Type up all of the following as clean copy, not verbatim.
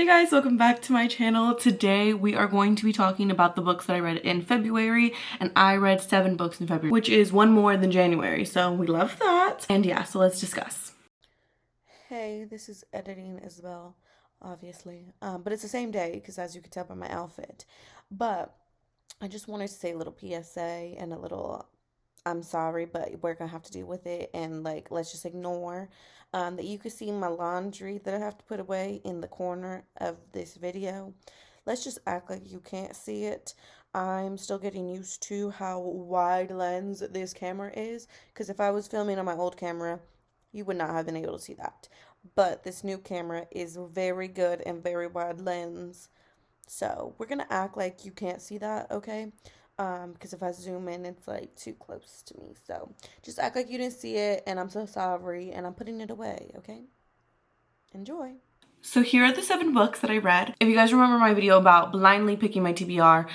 guys, welcome back to my channel. Today we are going to be talking about the books that I read in February, and I read 7 books in February, which is one more than January, so we love that. And yeah, so let's discuss. Hey, this is editing Isabel, obviously, but it's the same day because as you can tell by my outfit. But I just wanted to say a little PSA and a little I'm sorry, but we're gonna have to deal with it, and like let's just ignore that you can see my laundry that I have to put away in the corner of this video. Let's just act like you can't see it. I'm still getting used to how wide lens this camera is, because if I was filming on my old camera, you would not have been able to see that. But this new camera is very good and very wide lens. So we're gonna act like you can't see that, okay? Because if I zoom in, it's like too close to me. So just act like you didn't see it, and I'm so sorry, and I'm putting it away, okay? Enjoy. So here are the 7 books that I read. If you guys remember my video about blindly picking my TBR,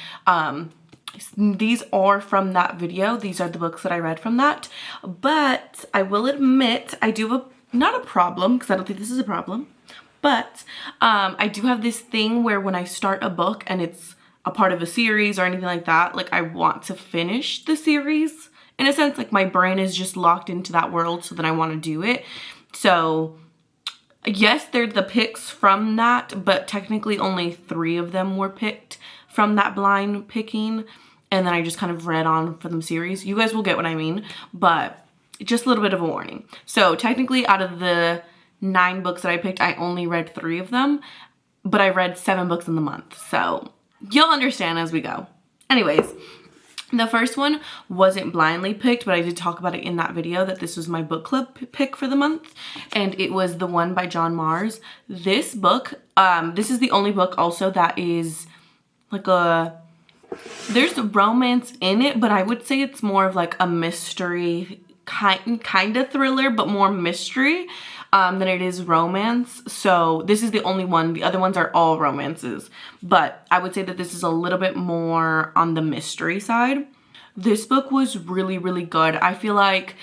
these are from that video. These are the books that I read from that. But I will admit, I do have not a problem, because I don't think this is a problem, but I do have this thing where when I start a book and it's a part of a series or anything like that, like I want to finish the series. In a sense, like my brain is just locked into that world, so then I want to do it. So yes, they're the picks from that, but technically only 3 of them were picked from that blind picking. And then I just kind of read on for them series. You guys will get what I mean, but just a little bit of a warning. So technically out of the 9 books that I picked, I only read 3 of them, but I read 7 books in the month. So you'll understand as we go. Anyways, the first one wasn't blindly picked, but I did talk about it in that video that this was my book club pick for the month, and it was The One by John Mars. This book, this is the only book also that is like there's romance in it, but I would say it's more of like a mystery kind of thriller, but more mystery than it is romance. So this is the only one. The other ones are all romances, but I would say that this is a little bit more on the mystery side. This book was really, really good. I feel like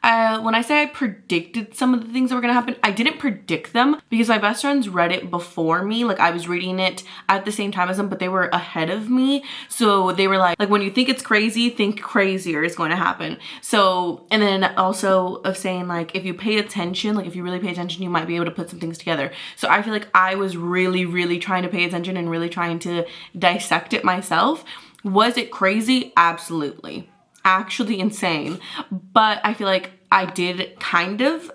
when I say I predicted some of the things that were gonna happen, I didn't predict them because my best friends read it before me. Like I was reading it at the same time as them, but they were ahead of me. So they were like when you think it's crazy, think crazier is going to happen. So, and then also of saying like, if you pay attention, like if you really pay attention, you might be able to put some things together. So I feel like I was really, really trying to pay attention and really trying to dissect it myself. Was it crazy? Absolutely. Actually insane, but I feel like I did kind of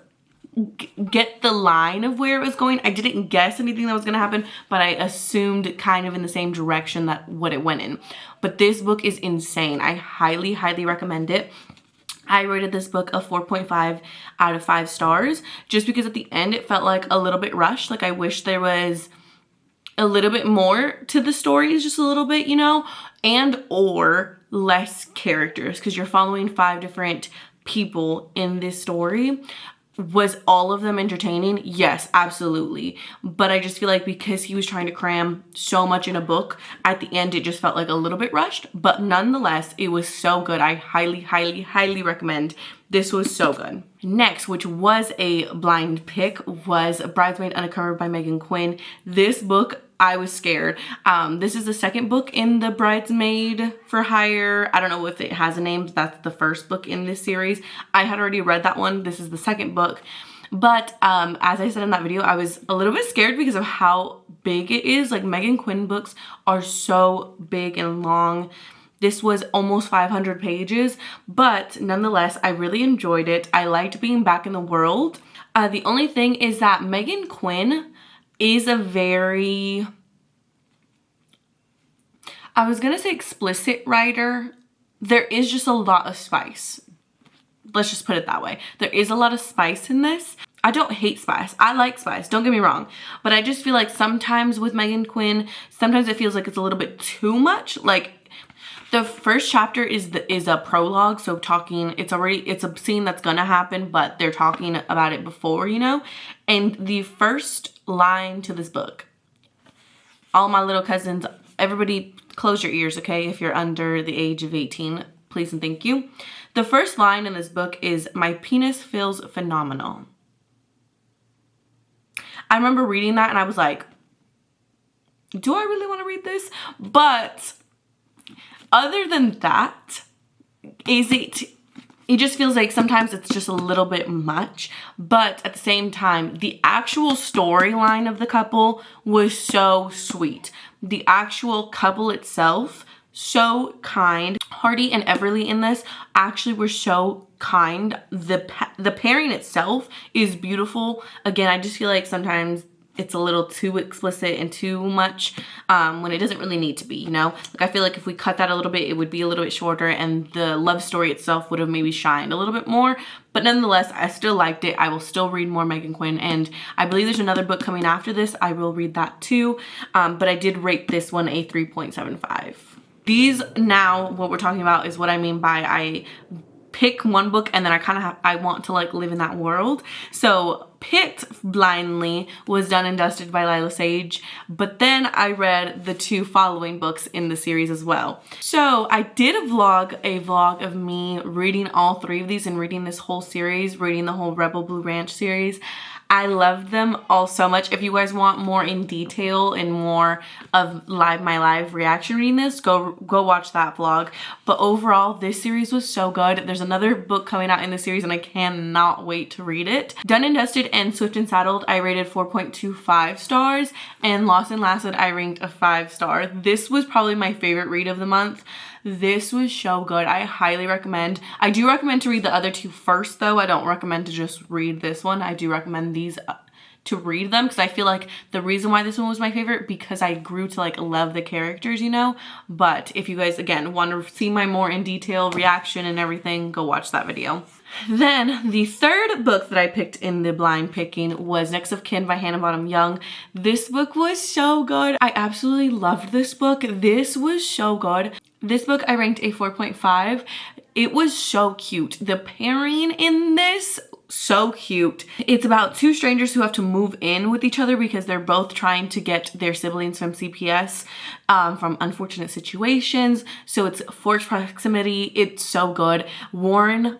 get the line of where it was going. I didn't guess anything that was going to happen, but I assumed kind of in the same direction that what it went in. But this book is insane. I highly, highly recommend it. I rated this book a 4.5 out of 5 stars just because at the end it felt like a little bit rushed. Like I wish there was a little bit more to the stories, just a little bit, you know, and or less characters, because you're following 5 different people in this story. Was all of them entertaining? Yes, absolutely. But I just feel like because he was trying to cram so much in a book, at the end it just felt like a little bit rushed, but nonetheless, it was so good. I highly, highly, highly recommend. This was so good. Next, which was a blind pick, was Bridesmaid Uncovered by Megan Quinn. This book, I was scared. This is the second book in the Bridesmaid for Hire. I don't know if it has a name, but that's the first book in this series. I had already read that one. This is the second book. But as I said in that video, I was a little bit scared because of how big it is. Like Megan Quinn books are so big and long. This was almost 500 pages, but nonetheless, I really enjoyed it. I liked being back in the world. The only thing is that Megan Quinn is a very, I was gonna say explicit writer. There is just a lot of spice. Let's just put it that way. There is a lot of spice in this. I don't hate spice. I like spice, don't get me wrong. But I just feel like sometimes with Megan Quinn, sometimes it feels like it's a little bit too much. Like the first chapter is a prologue, so it's a scene that's gonna happen, but they're talking about it before, you know? And the first line to this book, all my little cousins, everybody close your ears, okay? If you're under the age of 18, please and thank you. The first line in this book is, "My penis feels phenomenal." I remember reading that and I was like, do I really want to read this? But other than that, it just feels like sometimes it's just a little bit much, but at the same time, the actual storyline of the couple was so sweet. The actual couple itself, so kind. Hardy and Everly in this actually were so kind. The pairing itself is beautiful. Again, I just feel like sometimes it's a little too explicit and too much when it doesn't really need to be, you know? Like, I feel like if we cut that a little bit, it would be a little bit shorter and the love story itself would have maybe shined a little bit more. But nonetheless, I still liked it. I will still read more Megan Quinn, and I believe there's another book coming after this. I will read that too. But I did rate this one a 3.75. These now, what we're talking about is what I mean by I pick one book and then I want to like live in that world. So Picked blindly was done and dusted by Lila Sage, but then I read the 2 following books in the series as well. So I did a vlog of me reading all 3 of these and reading this whole series, reading the whole Rebel Blue Ranch series. I loved them all so much. If you guys want more in detail and more of my live reaction reading this, go watch that vlog. But overall, this series was so good. There's another book coming out in the series and I cannot wait to read it. Done and Dusted and Swift and Saddled, I rated 4.25 stars, and Lost and Lasted, I ranked a 5-star. This was probably my favorite read of the month. This was so good. I highly recommend. I do recommend to read the other 2 first though. I don't recommend to just read this one. I do recommend these to read them because I feel like the reason why this one was my favorite because I grew to like love the characters, you know. But if you guys again want to see my more in detail reaction and everything, go watch that video. Then the 3rd book that I picked in the blind picking was Next of Kin by Hannah Bottom Young. This book was so good. I absolutely loved this book. This was so good. This book I ranked a 4.5. It was so cute. The pairing in this, so cute. It's about 2 strangers who have to move in with each other because they're both trying to get their siblings from CPS from unfortunate situations. So it's forced proximity. It's so good. Warren,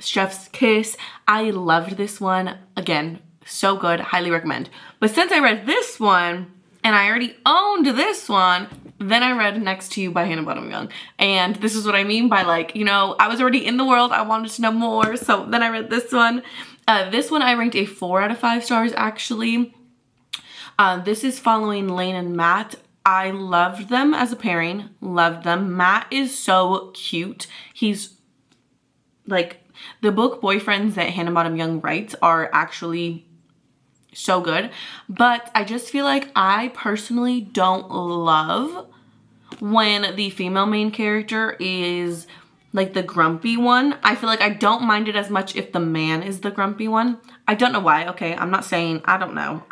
chef's kiss. I loved this one. Again, so good. Highly recommend. But since I read this one and I already owned this one, then I read Next to You by Hannah Bottom Young. And this is what I mean by like, you know, I was already in the world. I wanted to know more. So then I read this one. This one I ranked a 4 out of 5 stars actually. This is following Lane and Matt. I loved them as a pairing. Loved them. Matt is so cute. He's like, the book boyfriends that Hannah Bottom Young writes are actually so good. But I just feel like I personally don't love when the female main character is like the grumpy one. I feel like I don't mind it as much if the man is the grumpy one. I don't know why. Okay, I'm not saying, I don't know.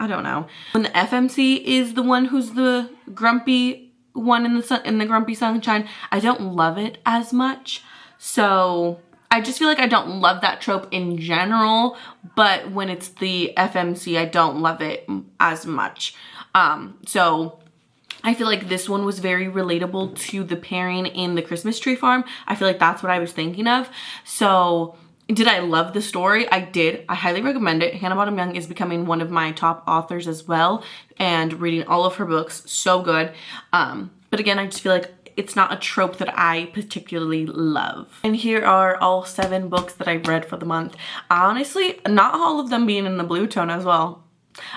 When the FMC is the one who's the grumpy one in the grumpy sunshine, I don't love it as much. So I just feel like I don't love that trope in general, but when it's the FMC, I don't love it as much. So I feel like this one was very relatable to the pairing in the Christmas Tree Farm. I feel like that's what I was thinking of. So did I love the story? I did. I highly recommend it. Hannah Bottom Young is becoming one of my top authors as well, and reading all of her books, so good. But again, I just feel like it's not a trope that I particularly love. And here are all 7 books that I read for the month. Honestly, not all of them being in the blue tone as well.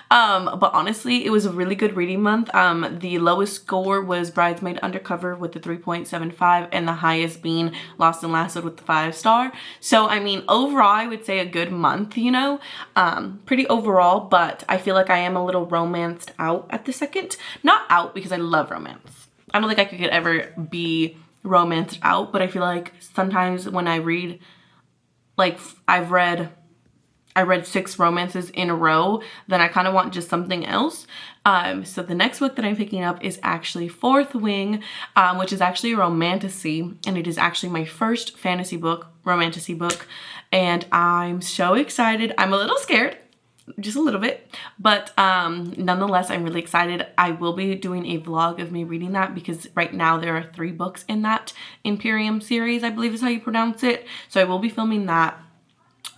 But honestly, it was a really good reading month. The lowest score was Bridesmaid Undercover with the 3.75 and the highest being Lost and Lasted with the 5-star. So, I mean, overall, I would say a good month, you know, pretty overall, but I feel like I am a little romanced out at the second. Not out because I love romance. I don't think I could ever be romanced out, but I feel like sometimes when I read, like I read 6 romances in a row, then I kind of want just something else. So the next book that I'm picking up is actually Fourth Wing, which is actually a romantasy, and it is actually my first fantasy book, romantasy book, and I'm so excited. I'm a little scared, just a little bit, but nonetheless, I'm really excited. I will be doing a vlog of me reading that because right now there are 3 books in that Imperium series, I believe is how you pronounce it. So I will be filming that.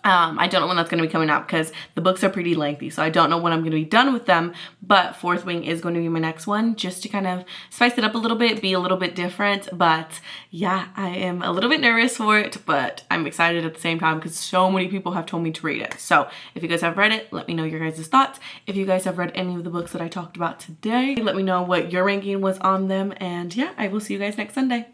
I don't know when that's going to be coming out because the books are pretty lengthy, so I don't know when I'm going to be done with them, but Fourth Wing is going to be my next one, just to kind of spice it up a little bit, be a little bit different. But yeah, I am a little bit nervous for it, but I'm excited at the same time because so many people have told me to read it. So if you guys have read it, let me know your guys' thoughts. If you guys have read any of the books that I talked about today, let me know what your ranking was on them, and yeah, I will see you guys next Sunday.